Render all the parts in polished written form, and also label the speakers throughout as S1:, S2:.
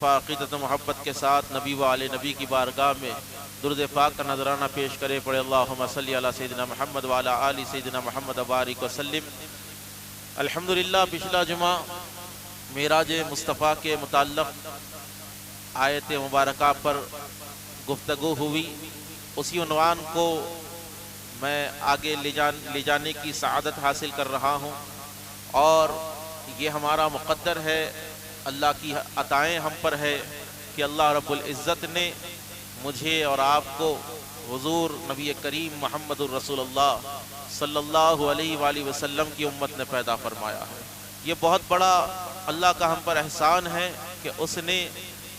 S1: عقیدت و محبت کے ساتھ نبی و آل نبی کی بارگاہ میں درود پاک کا نذرانہ پیش کرے پڑے اللہم صلی علی سیدنا محمد و علی آل سیدنا محمد وبارک وسلم۔ الحمدللہ پچھلا جمعہ معراج مصطفیٰ کے متعلق آیت مبارکہ پر گفتگو ہوئی، اسی عنوان کو میں آگے لے جانے کی سعادت حاصل کر رہا ہوں، اور یہ ہمارا مقدر ہے، اللہ کی عطائیں ہم پر ہے کہ اللہ رب العزت نے مجھے اور آپ کو حضور نبی کریم محمد الرسول اللہ صلی اللہ علیہ وآلہ وسلم کی امت نے پیدا فرمایا ہے۔ یہ بہت بڑا اللہ کا ہم پر احسان ہے کہ اس نے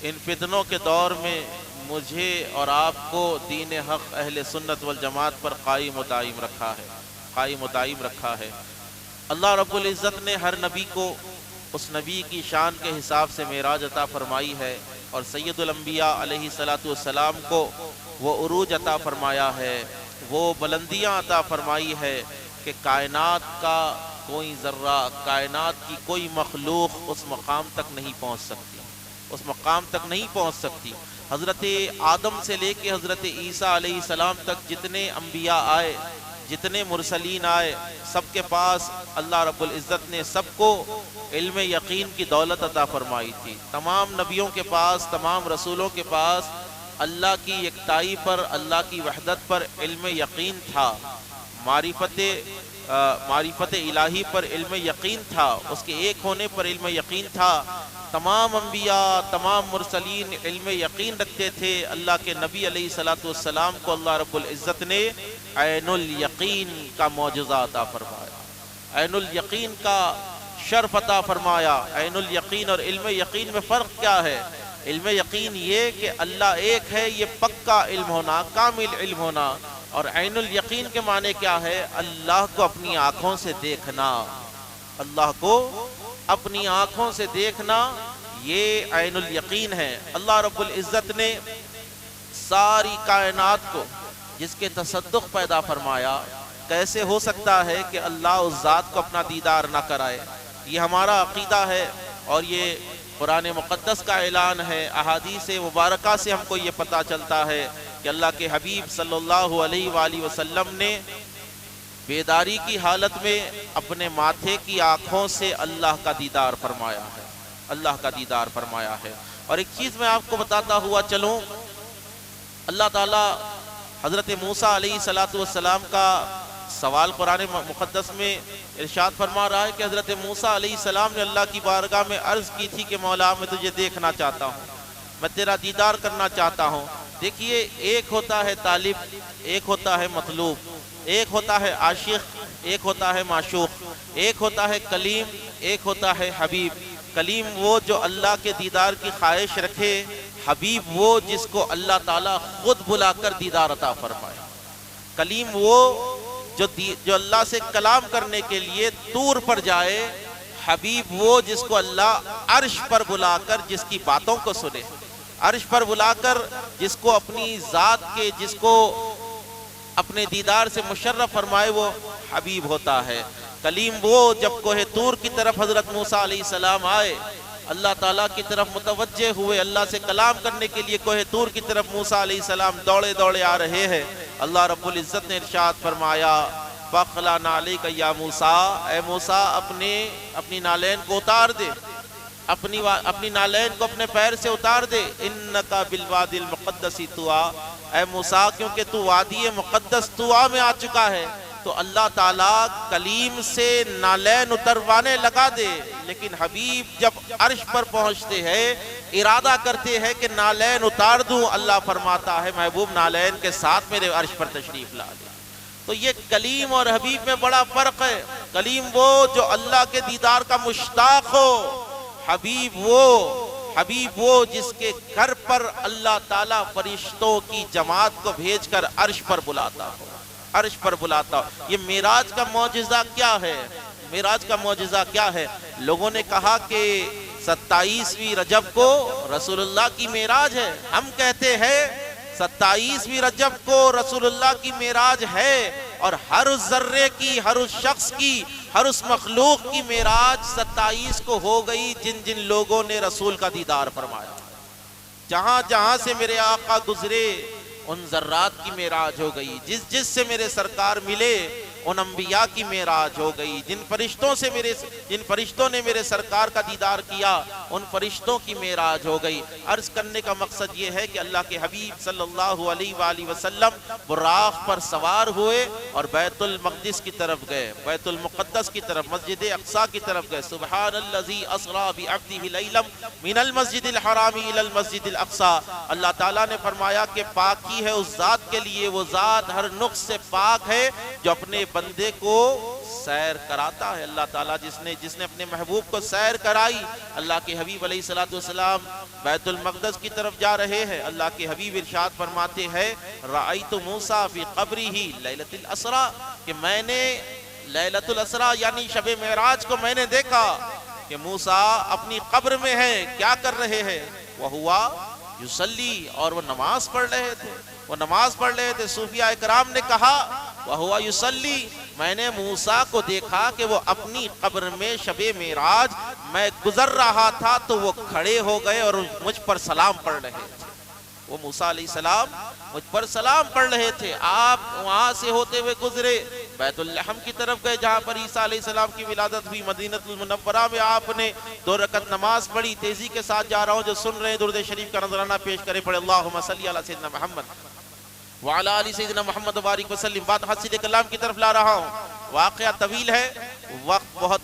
S1: ان فتنوں کے دور میں مجھے اور آپ کو دین حق اہل سنت والجماعت پر قائم و دائم رکھا ہے۔ اللہ رب العزت نے ہر نبی کو اس نبی کی شان کے حساب سے معراج عطا فرمائی ہے، اور سید الانبیاء علیہ السلام کو وہ عروج عطا فرمایا ہے، وہ بلندیاں عطا فرمائی ہے کہ کائنات کا کوئی ذرہ، کائنات کی کوئی مخلوق اس مقام تک نہیں پہنچ سکتی۔ حضرت آدم سے لے کے حضرت عیسیٰ علیہ السلام تک جتنے انبیاء آئے، جتنے مرسلین آئے، سب کے پاس اللہ رب العزت نے سب کو علم یقین کی دولت عطا فرمائی تھی۔ تمام نبیوں کے پاس، تمام رسولوں کے پاس اللہ کی یکتائی پر، اللہ کی وحدت پر علم یقین تھا، معرفت الہی پر علم یقین تھا، اس کے ایک ہونے پر علم یقین تھا۔ تمام انبیاء، تمام مرسلین علم یقین رکھتے تھے۔ اللہ کے نبی علیہ السلام کو اللہ رب العزت نے عین الیقین کا معجزہ عطا فرمایا، عین الیقین کا شرف عطا فرمایا۔ عین الیقین اور علم یقین میں فرق کیا ہے؟ علم یقین یہ کہ اللہ ایک ہے، یہ پکا علم ہونا، کامل علم ہونا، اور عین الیقین کے معنی کیا ہے؟ اللہ کو اپنی آنکھوں سے دیکھنا، اللہ کو اپنی آنکھوں سے دیکھنا، یہ عین الیقین ہے۔ اللہ رب العزت نے ساری کائنات کو جس کے تصدق پیدا فرمایا، کیسے ہو سکتا ہے کہ اللہ اس ذات کو اپنا دیدار نہ کرائے؟ یہ ہمارا عقیدہ ہے، اور یہ قرآن مقدس کا اعلان ہے، احادیث مبارکہ سے ہم کو یہ پتہ چلتا ہے کہ اللہ کے حبیب صلی اللہ علیہ وآلہ وسلم نے بیداری کی حالت میں اپنے ماتھے کی آنکھوں سے اللہ کا دیدار فرمایا ہے۔ اور ایک چیز میں آپ کو بتاتا ہوا چلوں، اللہ تعالیٰ حضرت موسیٰ علیہ السلام کا سوال قرآن مقدس میں ارشاد فرما رہا ہے کہ حضرت موسیٰ علیہ السلام نے اللہ کی بارگاہ میں عرض کی تھی کہ مولا میں تجھے دیکھنا چاہتا ہوں، میں تیرا دیدار کرنا چاہتا ہوں۔ دیکھیے، ایک ہوتا ہے طالب، ایک ہوتا ہے مطلوب، ایک ہوتا ہے عاشق، ایک ہوتا ہے معشوق، ایک ہوتا ہے کلیم، ایک ہوتا ہے حبیب۔ کلیم وہ جو اللہ کے دیدار کی خواہش رکھے، حبیب وہ جس کو اللہ تعالیٰ خود بلا کر دیدار عطا فرمائے۔ کلیم وہ جو اللہ سے کلام کرنے کے لیے طور پر جائے، حبیب وہ جس کو اللہ عرش پر بلا کر جس کی باتوں کو سنے، عرش پر بلا کر جس کو اپنی ذات کے، جس کو اپنے دیدار سے مشرف فرمائے، وہ حبیب ہوتا ہے۔ کلیم وہ جب کوہ طور کی طرف حضرت موسیٰ علیہ السلام آئے، اللہ تعالیٰ کی طرف متوجہ ہوئے، اللہ سے کلام کرنے کے لیے کوہ طور کی طرف موسیٰ علیہ السلام دوڑے دوڑے آ رہے ہیں، اللہ رب العزت نے ارشاد فرمایا فَاخْلَعْ نَعْلَيْكَ يَا مُوسیٰ، اے موسیٰ اپنی نالین کو اتار دے، اپنی نالین کو اپنے پیر سے اتار دے۔ اِنَّكَ بِالْوَادِ الْمُقَدَّسِ طُوَىٰ، اے موسیٰ کیونکہ تو وادی مقدس طویٰ میں آ چکا ہے۔ تو اللہ تعالیٰ کلیم سے نالین اتروانے لگا دے، لیکن حبیب جب عرش پر پہنچتے ہیں، ارادہ کرتے ہیں کہ نالین اتار دوں، اللہ فرماتا ہے محبوب نالین کے ساتھ میرے عرش پر تشریف لا دے۔ تو یہ کلیم اور حبیب میں بڑا فرق ہے۔ کلیم وہ جو اللہ کے دیدار کا مشتاق ہو، حبیب وہ جس کے گھر پر اللہ تعالیٰ فرشتوں کی جماعت کو بھیج کر عرش پر بلاتا ہو، عرش پر بلاتا ہو۔ یہ معراج کا معجزہ کیا ہے؟ معراج کا معجزہ کیا ہے؟ لوگوں نے کہا کہ 27ویں رجب کو رسول اللہ کی معراج ہے۔ ہم کہتے ہیں 27ویں رجب کو رسول اللہ کی معراج ہے، اور ہر اس ذرے کی، ہر اس شخص کی، ہر اس مخلوق کی معراج 27 کو ہو گئی جن جن لوگوں نے رسول کا دیدار فرمایا۔ جہاں جہاں سے میرے آقا گزرے ان ذرات کی معراج ہو گئی، جس جس سے میرے سرکار ملے ان انبیاء کی معراج ہو گئی، جن فرشتوں نے میرے سرکار کا دیدار کیا ان فرشتوں کی معراج ہو گئی۔ عرض کرنے کا مقصد یہ ہے کہ اللہ کے حبیب صلی اللہ علیہ وآلہ وسلم براق پر سوار ہوئے اور بیت المقدس کی طرف گئے، بیت المقدس کی طرف، مسجد اقصی کی طرف گئے۔ سبحان الذی اسری بعبدہ لیلا من المسجد الحرام الی المسجد الاقصی۔ اللہ تعالیٰ نے فرمایا کہ پاکی ہے اس ذات کے لیے، وہ ذات ہر نقص سے پاک ہے جو اپنے بندے کو سیر کراتا ہے۔ اللہ تعالیٰ جس نے اپنے محبوب کو سیر کرائی۔ اللہ کے حبیب علیہ السلام بیت المقدس کی طرف جا رہے ہیں، اللہ کے حبیب ارشاد فرماتے ہیں رأیت موسیٰ فی قبرہ لیلۃ الاسریٰ، کہ میں نے لیلۃ الاسریٰ یعنی شب معراج کو میں نے دیکھا کہ موسیٰ اپنی قبر میں ہے، کیا کر رہے ہیں؟ وہوا یصلی، اور وہ نماز پڑھ رہے تھے، صوفیاء کرام نے کہا وہوا یصلی، میں نے موسیٰ کو دیکھا کہ وہ اپنی قبر میں شب معراج میں گزر رہا تھا تو وہ کھڑے ہو گئے اور مجھ پر سلام پڑھ رہے تھے۔ وہ موسیٰ علیہ السلام مجھ پر سلام پڑھ رہے تھے، آپ وہاں سے ہوتے ہوئے گزرے، بیت اللحم کی طرف گئے جہاں پر عیسیٰ علیہ السلام کی ولادت ہوئی، مدینہ المنورہ میں آپ نے 2 رکعت نماز پڑھی۔ تیزی کے ساتھ جا رہا ہوں، جو سن رہے ہیں درود شریف کا نذرانہ پیش کرے، پڑھے اللہم صلی علی سیدنا محمد وعلا علی سیدنا محمد وبارک وسلم۔ بات حسین کلام کی طرف لا رہا ہوں، واقعہ طویل ہے، وقت بہت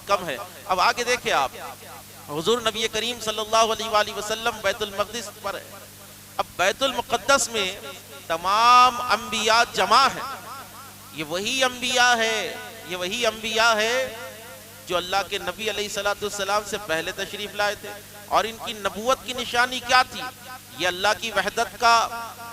S1: کم ہے۔ اب آگے دیکھیں آپ، حضور نبی کریم صلی اللہ علیہ وآلہ وسلم بیت المقدس پر ہے۔ اب بیت المقدس میں تمام انبیاء جمع ہیں، یہ وہی انبیاء ہے جو اللہ کے نبی علیہ السلام سے پہلے تشریف لائے تھے، اور ان کی نبوت کی نشانی کیا تھی؟ یہ اللہ کی وحدت کا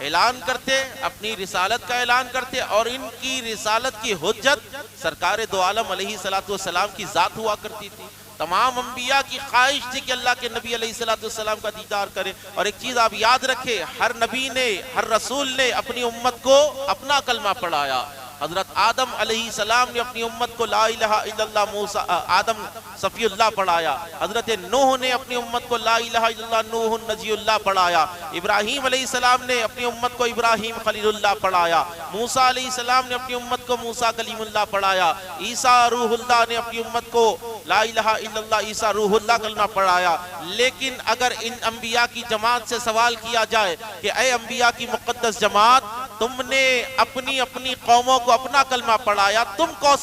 S1: اعلان کرتے، اپنی رسالت کا اعلان کرتے، اور ان کی رسالت کی حجت سرکار دو عالم علیہ السلام کی ذات ہوا کرتی تھی۔ تمام انبیاء کی خواہش تھی کہ اللہ کے نبی علیہ السلام کا دیدار کرے۔ اور ایک چیز آپ یاد رکھیں، ہر نبی نے، ہر رسول نے اپنی امت کو اپنا کلمہ پڑھایا۔ حضرت آدم علیہ السلام نے اپنی امت کو لا الہ الا اللہ آدم صفی اللہ پڑھایا۔ حضرت نوح نے اپنی امت کو لا الہ الا اللہ نوح نجی اللہ پڑھایا۔ ابراہیم علیہ السلام نے اپنی امت کو ابراہیم خلیل اللہ پڑھایا۔ موسیٰ علیہ السلام نے اپنی امت کو موسیٰ کلیم اللہ پڑھایا۔ عیسیٰ روح اللہ نے اپنی امت کو لا الہ الا اللہ عیسیٰ روح اللہ کلمہ پڑھایا۔ لیکن اگر ان انبیاء کی جماعت سے سوال کیا جائے کہ اے انبیاء کی مقدس جماعت، تم نے اپنی قوموں کو اپنا کلمہ پڑھایا، تم کون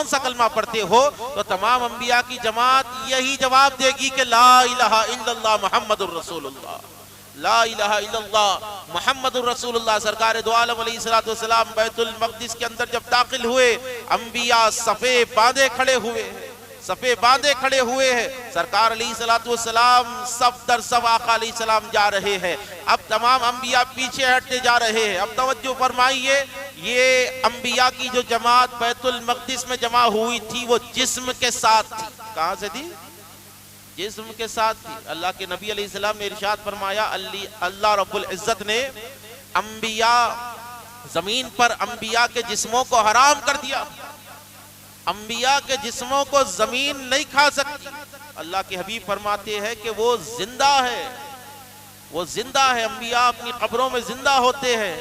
S1: سا کلمہ پڑھتے ہو؟ تو تمام انبیاء کی جماعت یہی جواب دے گی کہ لا الہ الا اللہ محمد الرسول اللہ، لا الہ الا اللہ محمد الرسول اللہ۔ سرکار دو عالم علیہ السلام بیت المقدس کے اندر جب داخل ہوئے، انبیاء صفے باندھے کھڑے ہوئے ہیں، سرکار علیہ السلام صف در صف آقا علیہ السلام جا رہے ہیں۔ اب تمام انبیاء پیچھے ہٹتے جا رہے ہیں۔ اب توجہ فرمائیے، یہ انبیاء کی جو جماعت بیت المقدس میں جمع ہوئی تھی وہ جسم کے ساتھ تھی۔ کہاں سے تھی؟ جسم کے ساتھ تھی۔ اللہ کے نبی علیہ السلام نے ارشاد فرمایا، اللہ رب العزت نے زمین پر انبیاء کے جسموں کو حرام کر دیا۔ انبیاء کے جسموں کو زمین نہیں کھا سکتی۔ اللہ کے حبیب فرماتے ہیں کہ وہ زندہ ہے، انبیاء اپنی قبروں میں زندہ ہوتے ہیں۔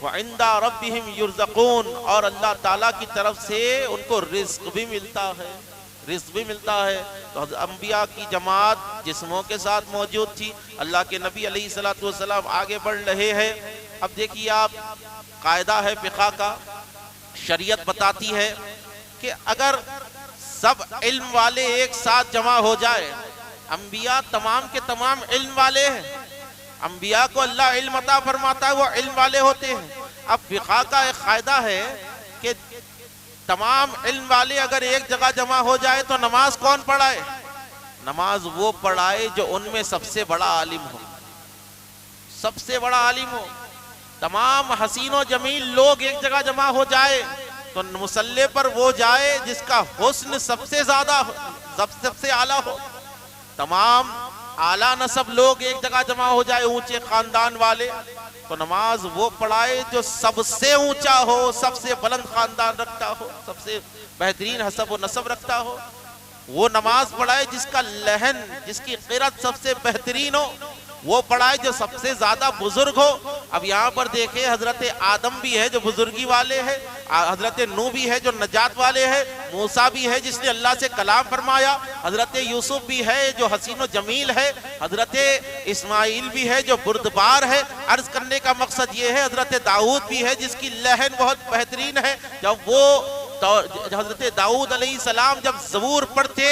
S1: وَعِنْدَ رَبِّهِمْ يُرْزَقُونَ، اور اللہ تعالیٰ کی طرف سے ان کو رزق بھی ملتا ہے۔ تو انبیاء کی جماعت جسموں کے ساتھ موجود تھی۔ اللہ کے نبی علیہ السلام آگے بڑھ رہے ہیں۔ اب دیکھیے آپ، قاعدہ ہے فقہ کا، شریعت بتاتی ہے کہ اگر سب علم والے ایک ساتھ جمع ہو جائے، انبیاء تمام کے تمام علم والے ہیں، انبیاء کو اللہ علم عطا فرماتا ہے، وہ علم والے ہوتے ہیں۔ اب فقہ کا ایک قاعدہ ہے کہ تمام علم والے اگر ایک جگہ جمع ہو جائے تو نماز کون پڑھائے؟ نماز وہ پڑھائے جو ان میں سب سے بڑا عالم ہو۔ تمام حسین و جمیل لوگ ایک جگہ جمع ہو جائے تو مصلی پر وہ جائے جس کا حسن سب سے اعلیٰ ہو۔ تمام اعلیٰ نسب لوگ ایک جگہ جمع ہو جائے، اونچے خاندان والے، تو نماز وہ پڑھائے جو سب سے اونچا ہو، سب سے بلند خاندان رکھتا ہو، سب سے بہترین حسب و نسب رکھتا ہو۔ وہ نماز پڑھائے جس کا لہن، جس کی قرأت سب سے بہترین ہو، وہ پڑھائے جو سب سے زیادہ بزرگ ہو۔ اب یہاں پر دیکھیں حضرت آدم بھی ہے جو بزرگی والے ہیں، حضرت نوح بھی ہے جو نجات والے ہیں، موسیٰ بھی ہے جس نے اللہ سے کلام فرمایا، حضرت یوسف بھی ہے جو حسین و جمیل ہے، حضرت اسماعیل بھی ہے جو بردبار ہے۔ عرض کرنے کا مقصد یہ ہے حضرت داؤد بھی ہے جس کی لہن بہت بہترین ہے۔ جب وہ حضرت داؤد علیہ السلام جب زبور پڑھتے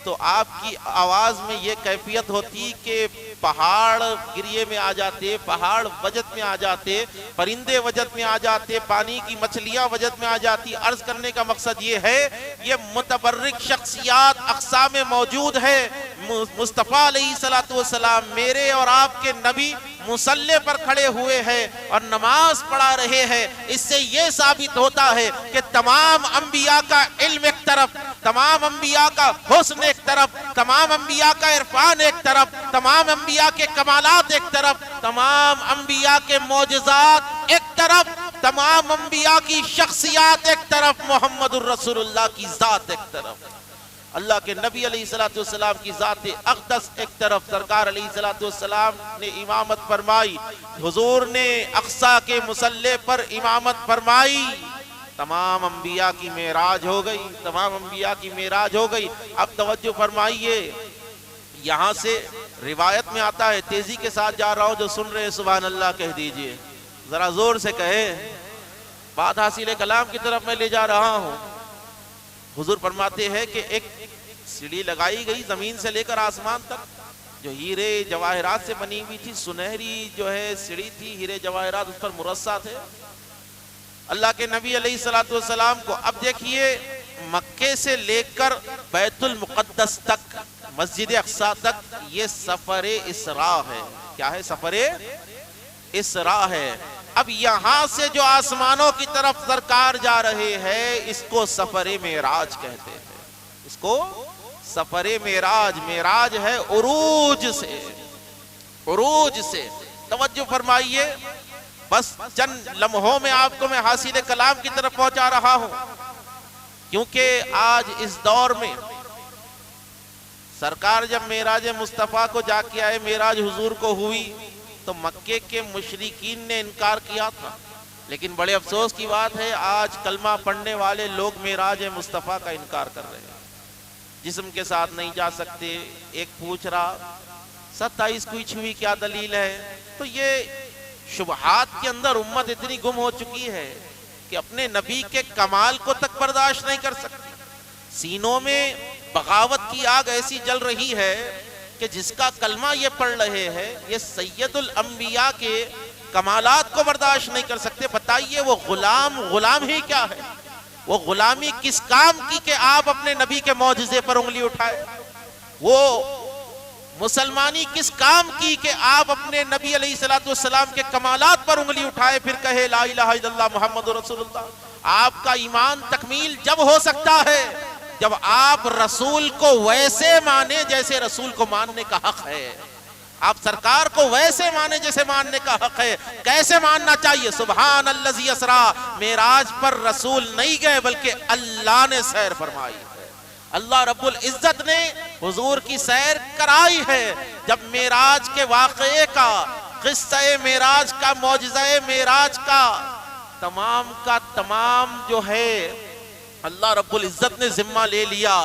S1: تو آپ کی آواز میں یہ کیفیت ہوتی کہ پہاڑ گریے میں آ جاتے، پہاڑ وجد میں آ جاتے، پرندے وجد میں آ جاتے، پانی کی مچھلیاں وجد میں آ جاتی۔ عرض کرنے کا مقصد یہ ہے یہ متبرک شخصیات اقصا میں موجود ہے۔ مصطفیٰ علیہ السلام میرے اور آپ کے نبی مصلی پر کھڑے ہوئے ہیں اور نماز پڑھا رہے ہیں۔ اس سے یہ ثابت ہوتا ہے کہ تمام انبیاء کا علم ایک طرف، تمام انبیاء کا حسن ایک طرف، تمام انبیاء کا عرفان ایک طرف، تمام انبیاء کے کمالات ایک طرف، تمام انبیاء کے معجزات ایک طرف، تمام انبیاء کی شخصیات ایک طرف، محمد الرسول اللہ کی ذات ایک طرف، اللہ کے نبی علیہ السلام کی ذات اقدس ایک طرف۔ سرکار علیہ السلام نے امامت فرمائی، حضور نے اقصا کے مصلی پر امامت فرمائی، تمام انبیاء کی معراج ہو گئی، تمام انبیاء کی معراج ہو گئی۔ اب توجہ فرمائیے، یہاں سے روایت میں آتا ہے، تیزی کے ساتھ جا رہا ہوں، جو سن رہے ہیں سبحان اللہ کہہ دیجئے، ذرا زور سے کہے، بات حاصل کلام کی طرف میں لے جا رہا ہوں۔ حضور فرماتے ہیں کہ ایک سیڑھی لگائی گئی زمین سے لے کر آسمان تک، جو ہیرے جواہرات سے بنی ہوئی تھی، سنہری جو ہے سیڑھی تھی، ہیرے جواہرات اس پر مرصع تھے۔ اللہ کے نبی علیہ السلام کو اب دیکھیے مکے سے لے کر بیت المقدس تک، مسجد اقصی تک، یہ سفر اسراء ہے۔ کیا ہے؟ سفر اسراء ہے۔ اب یہاں سے جو آسمانوں کی طرف سرکار جا رہے ہیں اس کو سفر معراج کہتے ہیں، اس کو سفر معراج، معراج ہے عروج سے، عروج سے۔ توجہ فرمائیے، بس چند لمحوں میں آپ کو میں حاصل کلام کی طرف پہنچا رہا ہوں، کیونکہ آج اس دور میں سرکار جب معراج مصطفیٰ کو جا کے آئے، معراج حضور کو ہوئی تو مکے کے مشرکین نے انکار کیا تھا، لیکن بڑے افسوس کی بات ہے آج کلمہ پڑھنے والے لوگ معراج مصطفیٰ کا انکار کر رہے ہیں، جسم کے ساتھ نہیں جا سکتے۔ ایک پوچھ رہا 27 کو چھوئی کیا دلیل ہے؟ تو یہ شبہات کے اندر امت اتنی گم ہو چکی ہے کہ اپنے نبی کے کمال کو تک برداشت نہیں کر سکتی۔ سینوں میں بغاوت کی آگ ایسی جل رہی ہے کہ جس کا کلمہ یہ پڑھ رہے ہیں یہ سید الانبیاء کے کمالات کو برداشت نہیں کر سکتے۔ بتائیے وہ غلام ہی کیا ہے؟ وہ غلامی کس کام کی کہ آپ اپنے نبی کے معجزے پر انگلی اٹھائے؟ وہ مسلمانی کس کام کی کہ آپ اپنے نبی علیہ السلام کے کمالات پر انگلی اٹھائے پھر کہے لا الہ الا اللہ محمد رسول اللہ؟ آپ کا ایمان تکمیل جب ہو سکتا ہے جب آپ رسول کو ویسے مانے جیسے رسول کو ماننے کا حق ہے، آپ سرکار کو ویسے مانے جیسے ماننے کا حق ہے۔ کیسے ماننا چاہیے؟ سبحان الذی اسرا، معراج پر رسول نہیں گئے بلکہ اللہ نے سیر فرمائی ہے، اللہ رب العزت نے حضور کی سیر کرائی ہے۔ جب معراج کے واقعے کا، قصہ معراج کا، معجزہ معراج کا تمام جو ہے اللہ رب العزت نے ذمہ لے لیا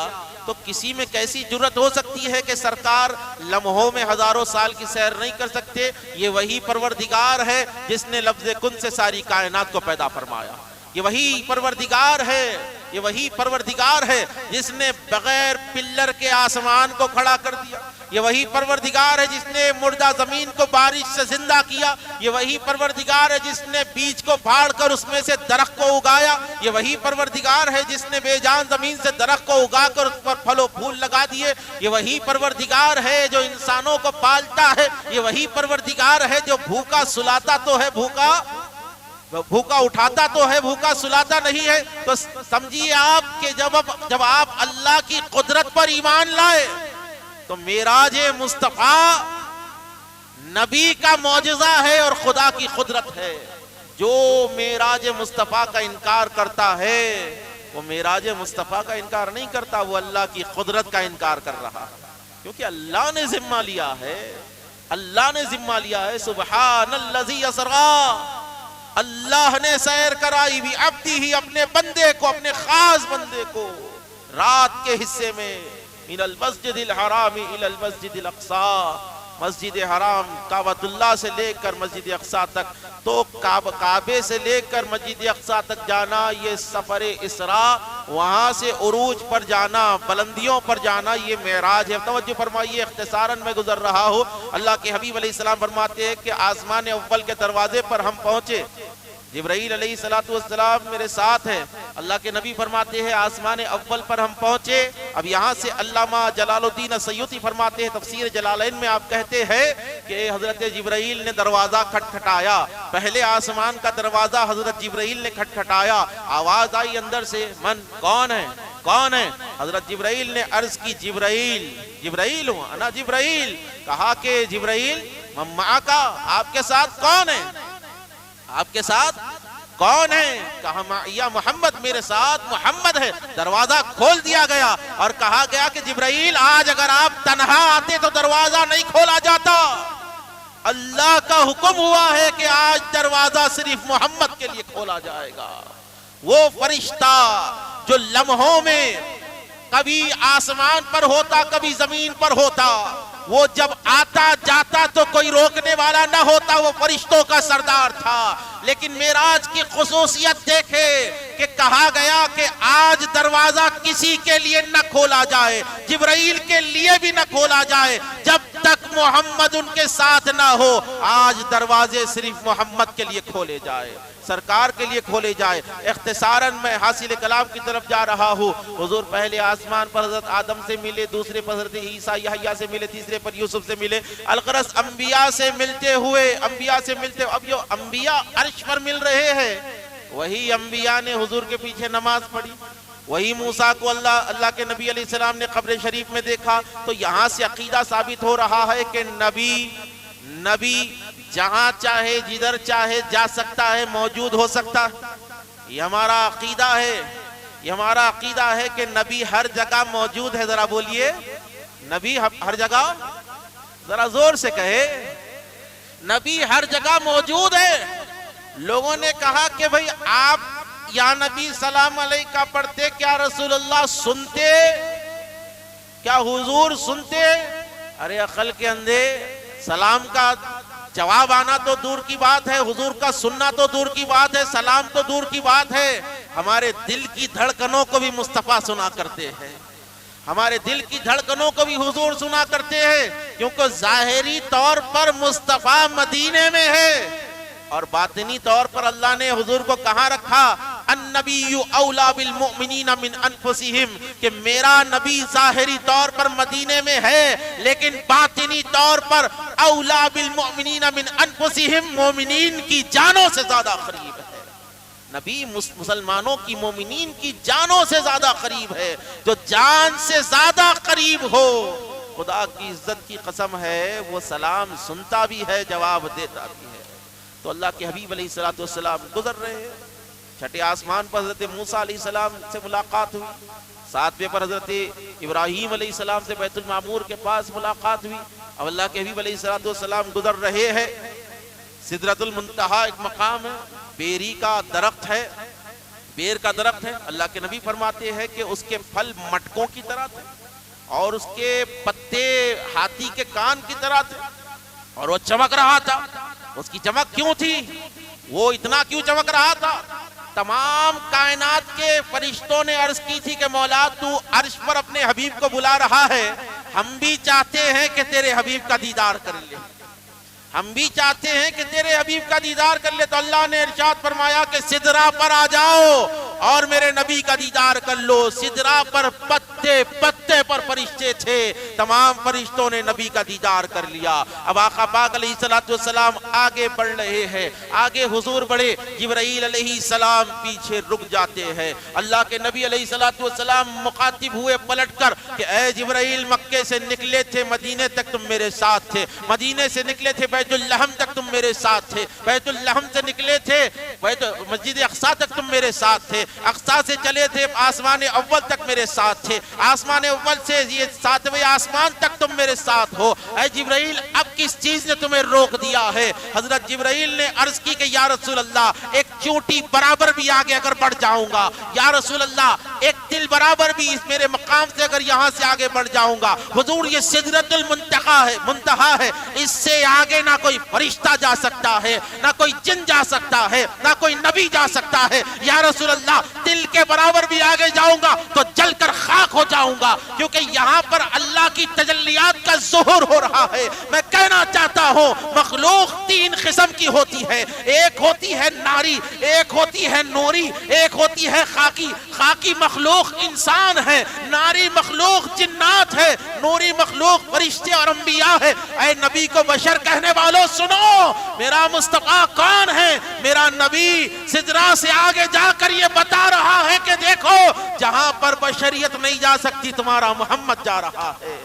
S1: تو کسی میں کیسی جرت ہو سکتی ہے کہ سرکار لمحوں میں ہزاروں سال کی سیر نہیں کر سکتے؟ یہ وہی پروردگار ہے جس نے لفظ کن سے ساری کائنات کو پیدا فرمایا، یہ وہی پروردگار ہے، یہ وہی پروردگار ہے جس نے بغیر پلر کے آسمان کو کھڑا کر دیا، یہ وہی پروردگار ہے جس نے مردہ زمین کو بارش سے زندہ کیا، یہ وہی پروردگار ہے جس نے بیج کو پھاڑ کر اس میں سے درخت کو اگایا، یہ وہی پروردگار ہے جس نے بے جان زمین سے درخت کو اگا کر اس پر پھل و پھول لگا دیے، یہ وہی پروردگار ہے جو انسانوں کو پالتا ہے، یہ وہی پروردگار ہے جو بھوکا سلاتا تو ہے، بھوکا اٹھاتا تو ہے، بھوکا سلاتا نہیں ہے۔ تو سمجھیے آپ کہ جب آپ اللہ کی قدرت پر ایمان لائے تو معراج مصطفیٰ نبی کا معجزہ ہے اور خدا کی قدرت ہے۔ جو معراج مصطفیٰ کا انکار کرتا ہے وہ معراج مصطفیٰ کا انکار نہیں کرتا، وہ اللہ کی قدرت کا انکار کر رہا ہے، کیونکہ اللہ نے ذمہ لیا ہے، اللہ نے ذمہ لیا ہے۔ سبحان الذی اسریٰ، اللہ نے سیر کرائی بھی عبدہ، اپنے بندے کو، اپنے خاص بندے کو رات کے حصے میں، من المسجد الحرام الی المسجد الاقصی، مسجد حرام کعبۃ اللہ سے لے کر مسجد اقصی تک، تو کعبے سے لے کر مسجد اقصی تک جانا یہ سفر اسراء، وہاں سے عروج پر جانا، بلندیوں پر جانا، یہ معراج ہے۔ توجہ فرمائیے، اختصاراً میں گزر رہا ہوں۔ اللہ کے حبیب علیہ السلام فرماتے ہیں کہ آسمان اول کے دروازے پر ہم پہنچے، جبرائیل علیہ السلام میرے ساتھ ہیں۔ اللہ کے نبی فرماتے ہیں آسمان اول پر ہم پہنچے۔ اب یہاں سے علامہ جلال الدین السیوطی فرماتے ہیں تفسیر جلالین میں، آپ کہتے ہیں کہ حضرت جبرائیل نے دروازہ کھٹکھٹایا، پہلے آسمان کا دروازہ حضرت جبرائیل نے کھٹکھٹایا، آواز آئی اندر سے، من کون ہے کون ہے؟ حضرت جبرائیل نے عرض کی جبرائیل، جبرائیل ہوں انا جبرائیل۔ کہا کہ جبرائیل من معک، آپ کے ساتھ کون ہے؟ آپ کے ساتھ کون ہے؟ کہا یا محمد، میرے ساتھ محمد ہے۔ دروازہ کھول دیا گیا اور کہا گیا کہ جبرائیل آج اگر آپ تنہا آتے تو دروازہ نہیں کھولا جاتا، اللہ کا حکم ہوا ہے کہ آج دروازہ صرف محمد کے لیے کھولا جائے گا۔ وہ فرشتہ جو لمحوں میں کبھی آسمان پر ہوتا کبھی زمین پر ہوتا، وہ جب آتا جاتا تو کوئی روکنے والا نہ ہوتا، وہ فرشتوں کا سردار تھا۔ لیکن معراج کی خصوصیت دیکھے کہ کہا گیا کہ آج دروازہ کسی کے لیے نہ کھولا جائے، جبرائیل کے لیے بھی نہ کھولا جائے جب تک محمد ان کے ساتھ نہ ہو۔ آج دروازے صرف محمد کے لیے کھولے جائے، سرکار کے لیے کھولے جائے۔ اختصاراً میں حاصل کلام کی طرف جا رہا ہوں۔ حضور پہلے آسمان پر حضرت آدم سے ملے، دوسرے پر حضرت عیسیٰ یحییٰ سے ملے، تیسرے پر یوسف سے ملے، الغرض انبیاء سے ملتے ہوئے، اب جو انبیاء عرش پر مل رہے ہیں، وہی انبیاء نے حضور کے پیچھے نماز پڑھی، وہی موسیٰ کو اللہ کے نبی علیہ السلام نے قبر شریف میں دیکھا۔ تو یہاں سے عقیدہ ثابت ہو رہا ہے کہ نبی جہاں چاہے جدھر چاہے جا سکتا ہے، موجود ہو سکتا ہے۔ یہ ہمارا عقیدہ ہے، یہ ہمارا عقیدہ ہے کہ نبی ہر جگہ موجود ہے۔ ذرا بولیے، نبی ہر جگہ، ذرا زور سے کہے، نبی ہر جگہ موجود ہے۔ لوگوں نے کہا کہ بھئی آپ یا نبی سلام علیکہ پڑھتے، کیا رسول اللہ سنتے؟ کیا حضور سنتے؟ ارے عقل کے اندھے، سلام کا جواب آنا تو دور کی بات ہے، حضور کا سننا تو دور کی بات ہے، سلام تو دور کی بات ہے، ہمارے دل کی دھڑکنوں کو بھی مصطفیٰ سنا کرتے ہیں، ہمارے دل کی دھڑکنوں کو بھی حضور سنا کرتے ہیں، کیونکہ ظاہری طور پر مصطفیٰ مدینے میں ہے اور باطنی طور پر اللہ نے حضور کو کہاں رکھا؟ النبی اولا بالمؤمنین من انفسہم، کہ میرا نبی ظاہری طور پر مدینے میں ہے لیکن باطنی طور پر اولا بالمؤمنین من انفسہم، مومنین کی جانوں سے زیادہ قریب ہے۔ نبی مسلمانوں کی، مومنین کی جانوں سے زیادہ قریب ہے۔ جو جان سے زیادہ قریب ہو، خدا کی عزت کی قسم ہے، وہ سلام سنتا بھی ہے، جواب دیتا بھی ہے۔ تو اللہ کے حبیب علیہ السلام گزر رہے ہیں، چھٹے آسمان پر حضرت موسیٰ علیہ السلام سے ملاقات ہوئی، ساتویں پر حضرت ابراہیم علیہ السلام سے بیت المعمور کے پاس ملاقات ہوئی۔ اب اللہ کے حبیب علیہ السلام گزر رہے ہیں، سدرۃ المنتہا ایک مقام ہے، بیری کا درخت ہے، بیر کا درخت ہے۔ اللہ کے نبی فرماتے ہیں کہ اس کے پھل مٹکوں کی طرح تھے اور اس کے پتے ہاتھی کے کان کی طرح تھے اور وہ چمک رہا تھا۔ اس کی چمک کیوں تھی؟ وہ اتنا کیوں چمک رہا تھا؟ تمام کائنات کے فرشتوں نے عرض کی تھی کہ مولا تو عرش پر اپنے حبیب کو بلا رہا ہے، ہم بھی چاہتے ہیں کہ تیرے حبیب کا دیدار کر لے، ہم بھی چاہتے ہیں کہ تیرے حبیب کا دیدار کر لے۔ تو اللہ نے ارشاد فرمایا کہ سدرہ پر آ جاؤ اور میرے نبی کا دیدار کر لو۔ سدرہ پر پتے سطح پر فرشتے تھے، تمام فرشتوں نے نبی کا دیدار کر لیا۔ اب آقا پاک علیہ السلام آگے بڑھ رہے ہیں، آگے حضور بڑھے، جبرائیل علیہ السلام پیچھے رک جاتے ہیں۔ اللہ کے نبی علیہ السلام مخاطب ہوئے پلٹ کر کہ اے جبرائیل، مکے سے نکلے تھے مدینے تک تم میرے ساتھ تھے، مدینے سے نکلے تھے بیت اللحم تک تم میرے ساتھ تھے، بیت اللحم سے نکلے تھے مسجد اقصیٰ تک تم میرے ساتھ تھے، اقصیٰ سے چلے تھے آسمان اول تک میرے ساتھ تھے، آسمان اول سے یہ 7ویں آسمان تک تم میرے ساتھ ہو۔ اے جبرائیل، اب کس چیز نے تمہیں روک دیا ہے؟ حضرت جبرائیل نے عرض کی کہ یا رسول اللہ، ایک چونٹی برابر بھی آگے اگر بڑھ جاؤں گا، یا رسول اللہ ایک دل برابر بھی اس میرے مقام سے اگر یہاں سے آگے بڑھ جاؤں گا، حضور یہ سدرۃ المنتہا ہے، اس سے آگے نہ کوئی فرشتہ جا سکتا ہے، نہ کوئی جن جا سکتا ہے، نہ کوئی نبی جا سکتا ہے۔ یا رسول اللہ، دل کے برابر بھی آگے جاؤں گا تو جل کر خاک ہو جاؤں گا، کیونکہ یہاں پر اللہ کی تجلیات کا ظہور ہو رہا ہے۔ میں کہنا چاہتا ہوں مخلوق 3 قسم کی ہوتی ہے، ایک ہوتی ہے ناری، ایک ہوتی ہے نوری، ایک ہوتی ہے خاکی۔ خاکی مخلوق انسان ہے، ناری مخلوق جنات ہے، نوری مخلوق فرشتے اور انبیاء ہے۔ اے نبی کو بشر کہنے والوں سنو، میرا مصطفیٰ کون ہے؟ میرا نبی سدرا سے آگے جا کر یہ بتا رہا ہے کہ دیکھو، جہاں پر بشریت نہیں جا سکتی تمہارا محمد جا رہا ہے،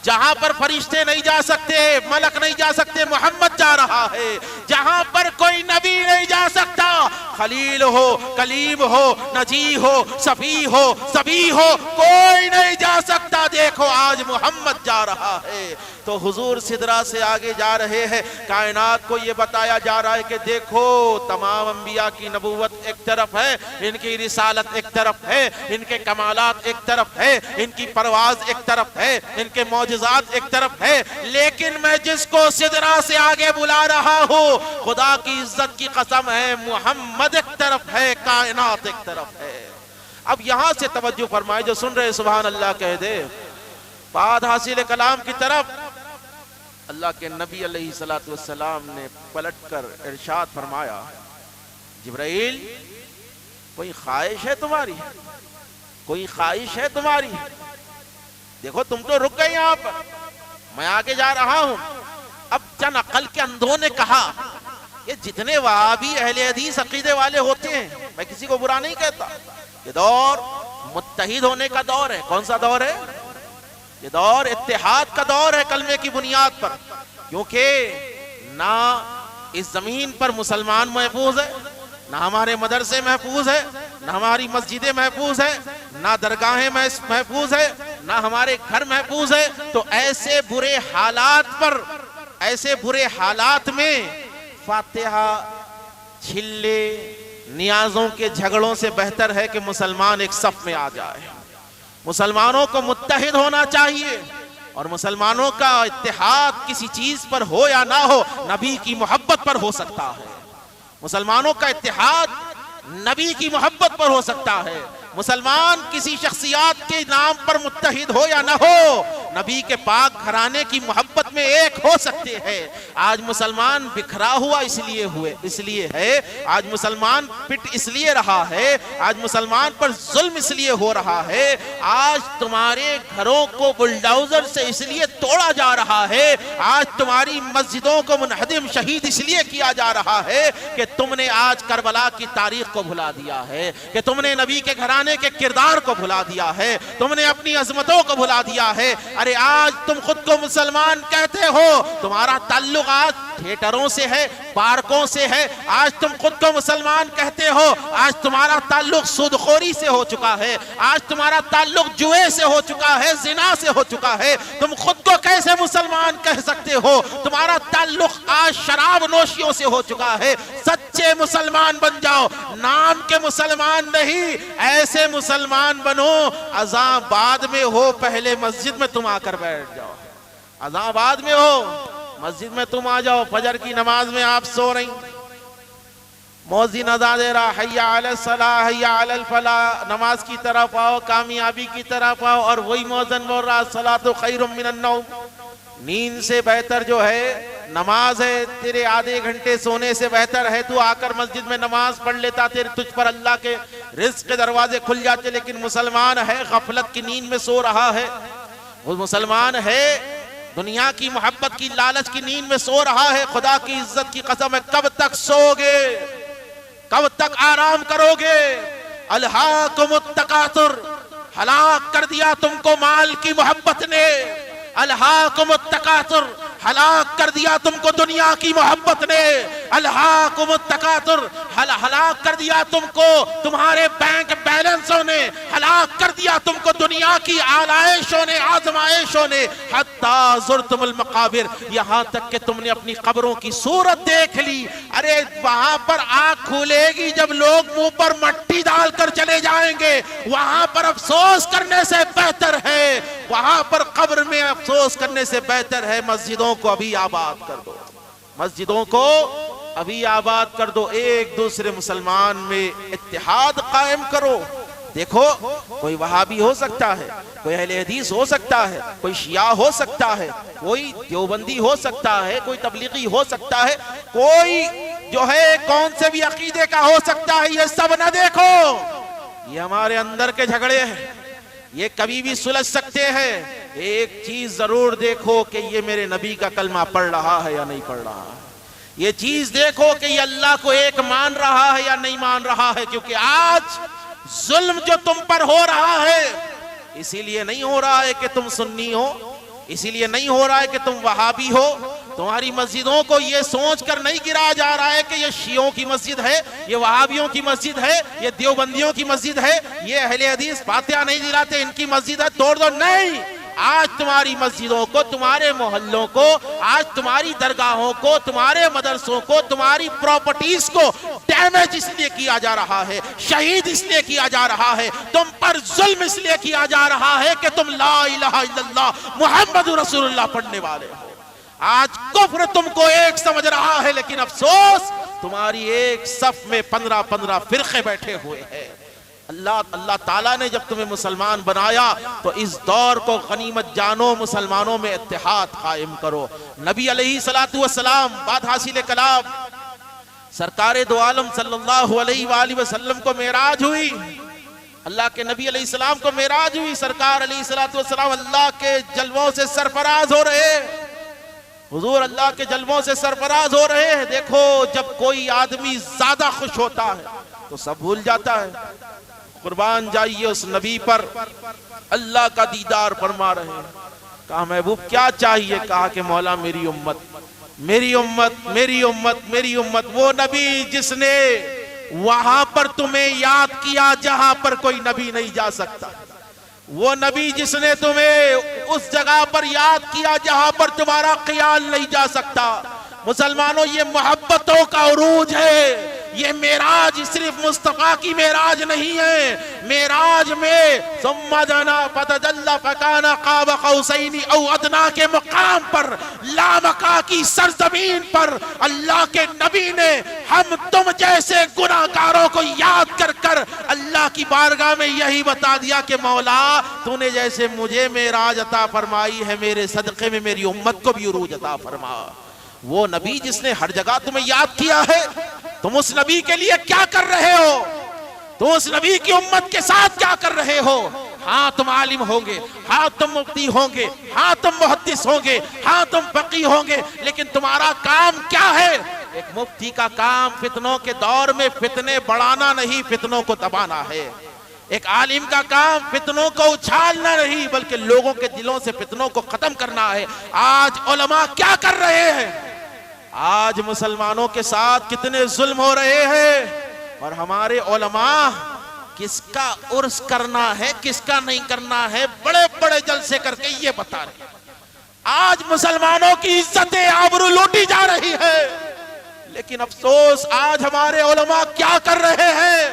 S1: جہاں پر فرشتے نہیں جا سکتے، ملک نہیں جا سکتے، محمد جا رہا ہے، جہاں پر کوئی نبی نہیں جا سکتا، خلیل ہو، کلیم ہو، نجی ہو، صفی ہو، سبی ہو، کوئی نہیں جا سکتا، دیکھو آج محمد جا رہا ہے۔ تو حضور سدرا سے آگے جا رہے ہیں، کائنات کو یہ بتایا جا رہا ہے کہ دیکھو تمام انبیاء کی نبوت ایک طرف ہے، ان کی رسالت ایک طرف ہے، ان کے کمالات ایک طرف ہے، ان کی پرواز ایک طرف ہے، ان کے معجزات ایک طرف ہے، لیکن میں جس کو سدرا سے آگے بلا رہا ہوں، خدا کی عزت کی قسم ہے، محمد ایک طرف ہے، کائنات ایک طرف ہے۔ اب یہاں سے توجہ فرمائے، جو سن رہے سبحان اللہ کہہ دے۔ بعد حاصل کلام کی طرف اللہ کے نبی علیہ السلام نے پلٹ کر ارشاد فرمایا، جبرائیل، کوئی خواہش ہے تمہاری؟ کوئی خواہش ہے تمہاری؟ دیکھو تم تو رک گئے یہاں پر، میں آگے جا رہا ہوں۔ اب چند عقل کے اندھوں نے کہا، یہ جتنے وہابی اہل حدیث عقیدے والے ہوتے ہیں، میں کسی کو برا نہیں کہتا، یہ دور متحد ہونے کا دور ہے۔ کون سا دور ہے؟ یہ دور اتحاد کا دور ہے، کلمے کی بنیاد پر، کیونکہ نہ اس زمین پر مسلمان محفوظ ہے، نہ ہمارے مدرسے محفوظ ہے، نہ ہماری مسجدیں محفوظ ہے، نہ درگاہیں محفوظ ہے، نہ ہمارے گھر محفوظ ہے۔ تو ایسے برے حالات پر، ایسے برے حالات میں فاتحہ، چھلے، نیازوں کے جھگڑوں سے بہتر ہے کہ مسلمان ایک صف میں آ جائے۔ مسلمانوں کو متحد ہونا چاہیے، اور مسلمانوں کا اتحاد کسی چیز پر ہو یا نہ ہو، نبی کی محبت پر ہو سکتا ہے۔ مسلمانوں کا اتحاد نبی کی محبت پر ہو سکتا ہے۔ مسلمان کسی شخصیات کے نام پر متحد ہو یا نہ ہو، نبی کے پاک گھرانے کی محبت میں ایک ہو سکتے ہیں۔ آج مسلمان بکھرا ہوا اس لیے ہے، آج مسلمان پٹ اس لیے رہا ہے، آج مسلمان پر ظلم اس لیے ہو رہا ہے، آج تمہارے گھروں کو بلڈوزر سے اس لیے توڑا جا رہا ہے، آج تمہاری مسجدوں کو منہدم شہید اس لیے کیا جا رہا ہے کہ تم نے آج کربلا کی تاریخ کو بھلا دیا ہے، کہ تم نے نبی کے گھرانے کے کردار کو بھلا دیا ہے، تم نے اپنی عظمتوں کو بھلا دیا ہے۔ ارے آج تم خود کو مسلمان کہتے ہو، تمہارا تعلق آج تھیٹروں سے ہے، پارکوں سے ہے۔ آج تم خود کو مسلمان کہتے ہو، آج تمہارا تعلق سودخوری سے ہو چکا ہے، آج تمہارا تعلق جوئے سے ہو چکا ہے، زنا سے ہو چکا ہے۔ تم خود کو کیسے مسلمان کہہ سکتے ہو؟ تمہارا تعلق آج شراب نوشیوں سے ہو چکا ہے۔ سچے مسلمان بن جاؤ، نام کے مسلمان نہیں، ایسے مسلمان بنو اذان بعد میں ہو، پہلے مسجد میں تم آ کر بیٹھ جاؤ۔ اذان بعد میں ہو، مسجد میں تم آ جاؤ۔ فجر کی نماز میں آپ سو رہی، مؤذن اذان دے رہا، حی علی الصلاۃ حی علی الفلاح، نماز کی طرف آؤ، کامیابی کی طرف آؤ، اور وہی مؤذن بول رہا الصلاۃ خیر من النوم، نیند سے بہتر جو ہے نماز ہے، تیرے آدھے گھنٹے سونے سے بہتر ہے تو آ کر مسجد میں نماز پڑھ لیتا، تجھ پر اللہ کے رزق کے دروازے کھل جاتے، لیکن مسلمان ہے غفلت کی نیند میں سو رہا ہے، وہ مسلمان ہے دنیا کی محبت کی لالچ کی نیند میں سو رہا ہے۔ خدا کی عزت کی قسم ہے، کب تک سو گے، کب تک آرام کرو گے؟ الہاکم التکاثر، ہلاک کر دیا تم کو مال کی محبت نے، الہاکم التکاثر، ہلاک کر دیا تم کو دنیا کی محبت نے، الہاکم التکاثر، ہلاک کر دیا تم کو تمہارے بینک بیلنسوں نے، ہلاک کر دیا تم کو دنیا کی آلائشوں نے، آزمائشوں نے، حتی زرتم المقابر، یہاں تک کہ تم نے اپنی قبروں کی صورت دیکھ لی۔ ارے وہاں پر آنکھ کھولے گی جب لوگ منہ پر مٹی ڈال کر چلے جائیں گے، وہاں پر افسوس کرنے سے بہتر ہے، وہاں پر قبر میں افسوس کرنے سے بہتر ہے مسجدوں کو ابھی آباد کر دو، مسجدوں کو ابھی آباد کر دو، ایک دوسرے مسلمان میں اتحاد قائم کرو۔ دیکھو کوئی وہابی ہو سکتا ہے، کوئی اہل حدیث ہو سکتا ہے، کوئی شیعہ ہو سکتا ہے، کوئی دیوبندی ہو سکتا ہے، کوئی تبلیغی ہو سکتا ہے، کوئی جو ہے کون سے بھی عقیدے کا ہو سکتا ہے، یہ سب نہ دیکھو، یہ ہمارے اندر کے جھگڑے ہیں، یہ کبھی بھی سلجھ سکتے ہیں۔ ایک چیز ضرور دیکھو کہ یہ میرے نبی کا کلمہ پڑھ رہا ہے یا نہیں پڑھ رہا ہے، یہ چیز دیکھو کہ یہ اللہ کو ایک مان رہا ہے یا نہیں مان رہا ہے، کیونکہ آج ظلم جو تم پر ہو رہا ہے اسی لیے نہیں ہو رہا ہے کہ تم سنی ہو، اسی لیے نہیں ہو رہا ہے کہ تم وہابی ہو، تمہاری مسجدوں کو یہ سوچ کر نہیں گرایا جا رہا ہے کہ یہ شیعوں کی مسجد ہے، یہ وہابیوں کی مسجد ہے، یہ دیوبندیوں کی مسجد ہے، یہ اہل حدیث فاتحہ نہیں دلاتے ان کی مسجد ہے توڑ دو، نہیں۔ آج تمہاری مسجدوں کو، تمہارے محلوں کو، آج تمہاری درگاہوں کو، تمہارے مدرسوں کو، تمہاری پراپرٹیز کو ڈیمیج اس لیے کیا جا رہا ہے، شہید اس لیے کیا جا رہا ہے، تم پر ظلم اس لیے کیا جا رہا ہے کہ تم لا الہ الا اللہ محمد رسول اللہ پڑھنے والے ہو۔ آج کفر تم کو ایک سمجھ رہا ہے، لیکن افسوس تمہاری ایک صف میں 15 فرقے بیٹھے ہوئے ہیں۔ اللہ تعالیٰ نے جب تمہیں مسلمان بنایا تو اس دور کو غنیمت جانو، مسلمانوں میں اتحاد قائم کرو۔ نبی علیہ السلام بات حاصل کلام سرکار دو عالم صلی اللہ علیہ وآلہ وسلم کو معراج ہوئی، اللہ کے نبی علیہ السلام کو معراج ہوئی، سرکار علیہ السلام اللہ کے جلووں سے سرفراز ہو رہے، حضور اللہ کے جلووں سے سرفراز ہو رہے ہیں۔ دیکھو جب کوئی آدمی زیادہ خوش ہوتا ہے تو سب بھول جاتا ہے۔ قربان جائیے اس نبی پر، اللہ کا دیدار فرما رہے ہیں۔ کہا محبوب کیا چاہیے؟ کہا کہ مولا میری امت، میری امت، میری امت، میری امت، وہ نبی جس نے وہاں پر تمہیں یاد کیا جہاں پر کوئی نبی نہیں جا سکتا، وہ نبی جس نے تمہیں اس جگہ پر یاد کیا جہاں پر تمہارا خیال نہیں جا سکتا۔ مسلمانوں یہ محبتوں کا عروج ہے، یہ معراج صرف مصطفیٰ کی معراج نہیں ہے، معراج میں ثم دنا فتدلی فکان قاب قوسین او ادنی کے مقام پر، لامکہ کی سرزمین پر اللہ کے نبی نے ہم تم جیسے گناہگاروں کو یاد کر کر اللہ کی بارگاہ میں یہی بتا دیا کہ مولا تو نے جیسے مجھے معراج عطا فرمائی ہے، میرے صدقے میں میری امت کو بھی عروج عطا فرما۔ وہ نبی جس نے ہر جگہ تمہیں یاد کیا ہے، تم اس نبی کے لیے کیا کر رہے ہو؟ تم اس نبی کی امت کے ساتھ کیا کر رہے ہو؟ ہاں تم عالم ہوں گے، ہاں تم مفتی ہوں گے، ہاں تم محدث ہوں گے، ہاں تم فقیہ ہوں گے، لیکن تمہارا کام کیا ہے؟ ایک مفتی کا کام فتنوں کے دور میں فتنے بڑھانا نہیں، فتنوں کو دبانا ہے۔ ایک عالم کا کام فتنوں کو اچھالنا نہیں بلکہ لوگوں کے دلوں سے فتنوں کو ختم کرنا ہے۔ آج علماء کیا کر رہے ہیں؟ آج مسلمانوں کے ساتھ کتنے ظلم ہو رہے ہیں، اور ہمارے علماء کس کا عرس کرنا ہے کس کا نہیں کرنا ہے بڑے بڑے جلسے کر کے یہ بتا رہے ہیں۔ آج مسلمانوں کی عزت آبرو لوٹی جا رہی ہے، لیکن افسوس آج ہمارے علماء کیا کر رہے ہیں؟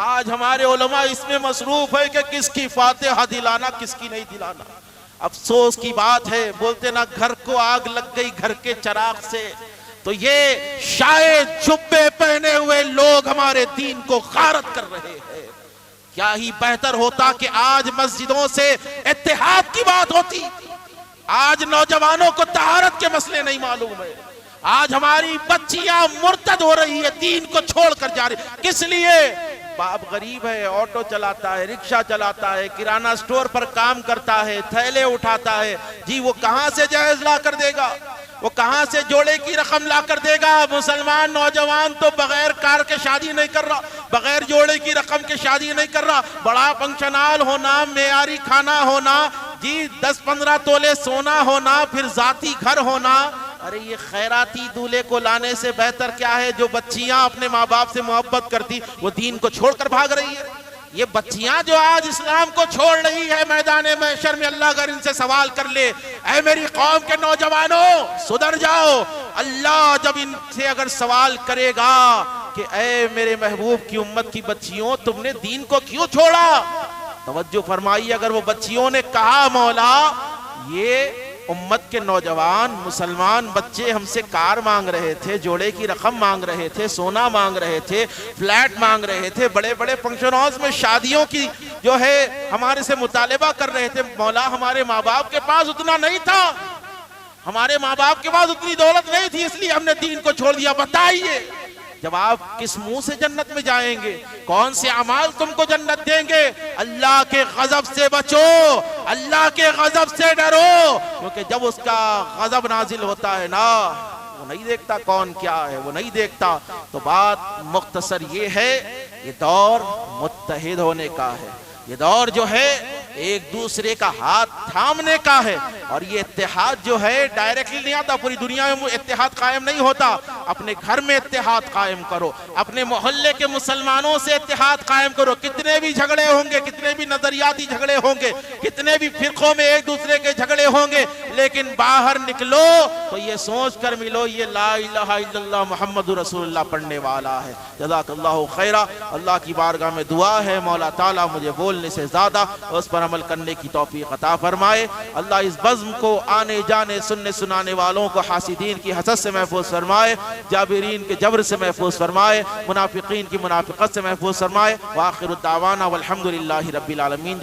S1: آج ہمارے علماء اس میں مصروف ہے کہ کس کی فاتحہ دلانا کس کی نہیں دلانا۔ افسوس کی بات ہے، بولتے نا گھر کو آگ لگ گئی گھر کے چراغ سے، تو یہ شاید جبے پہنے ہوئے لوگ ہمارے دین کو غارت کر رہے ہیں۔ کیا ہی بہتر ہوتا کہ آج مسجدوں سے اتحاد کی بات ہوتی۔ آج نوجوانوں کو طہارت کے مسئلے نہیں معلوم ہے، آج ہماری بچیاں مرتد ہو رہی ہے، دین کو چھوڑ کر جا رہی۔ کس لیے؟ باپ غریب ہے، آٹو چلاتا ہے، رکشہ چلاتا ہے، کرانہ سٹور پر کام کرتا ہے، تھیلے اٹھاتا ہے، جی وہ کہاں سے جہیز لا کر دے گا؟ وہ کہاں سے جوڑے کی رقم لا کر دے گا؟ مسلمان نوجوان تو بغیر کار کے شادی نہیں کر رہا، بغیر جوڑے کی رقم کے شادی نہیں کر رہا۔ بڑا فنکشن ہال ہونا، معیاری کھانا ہونا، جی 10-15 تولے سونا ہونا، پھر ذاتی گھر ہونا، ارے یہ خیراتی دولے کو لانے سے بہتر کیا ہے؟ جو بچیاں اپنے ماں باپ سے محبت کرتی وہ دین کو چھوڑ کر بھاگ رہی ہے۔ یہ بچیاں جو آج اسلام کو چھوڑ رہی ہے میدان محشر میں، اللہ اگر ان سے سوال کر لے، اے میری قوم کے نوجوانوں سدھر جاؤ، اللہ جب ان سے اگر سوال کرے گا کہ اے میرے محبوب کی امت کی بچیوں تم نے دین کو کیوں چھوڑا؟ توجہ فرمائی، اگر وہ بچیوں نے کہا مولا یہ امت کے نوجوان مسلمان بچے ہم سے کار مانگ رہے تھے، جوڑے کی رقم مانگ رہے تھے، سونا مانگ رہے تھے، فلیٹ مانگ رہے تھے، بڑے بڑے فنکشن ہالز میں شادیوں کی جو ہے ہمارے سے مطالبہ کر رہے تھے، مولا ہمارے ماں باپ کے پاس اتنا نہیں تھا، ہمارے ماں باپ کے پاس اتنی دولت نہیں تھی، اس لیے ہم نے دین کو چھوڑ دیا۔ بتائیے جب آپ کس منہ سے جنت میں جائیں گے؟ کون سے اعمال تم کو جنت دیں گے؟ اللہ کے غضب سے بچو، اللہ کے غضب سے ڈرو، کیونکہ جب اس کا غضب نازل ہوتا ہے نا وہ نہیں دیکھتا کون کیا ہے، وہ نہیں دیکھتا۔ تو بات مختصر یہ ہے، یہ دور متحد ہونے کا ہے، یہ دور جو ہے ایک دوسرے کا ہاتھ تھامنے کا ہے، اور یہ اتحاد جو ہے ڈائریکٹلی نہیں آتا، پوری دنیا میں اتحاد قائم نہیں ہوتا۔ اپنے گھر میں اتحاد قائم کرو، اپنے محلے کے مسلمانوں سے اتحاد قائم کرو، کتنے بھی جھگڑے ہوں گے، کتنے بھی نظریاتی جھگڑے ہوں گے، کتنے بھی فرقوں میں ایک دوسرے کے جھگڑے ہوں گے، لیکن باہر نکلو تو یہ سوچ کر ملو یہ لا الہ الا اللہ محمد رسول اللہ پڑھنے والا ہے۔ جزاک اللہ خیرہ۔ اللہ کی بارگاہ میں دعا ہے مولا تعالیٰ مجھے بولنے سے زیادہ اس پر عمل کرنے کی توفیق عطا فرمائے۔ اللہ اس بزم کو آنے جانے سننے سنانے والوں کو حاسدین کی حسد سے محفوظ فرمائے، جابرین کے جبر سے محفوظ فرمائے، منافقین کی منافقت سے محفوظ فرمائے۔ وآخر الدعوانا والحمدللہ رب العالمین۔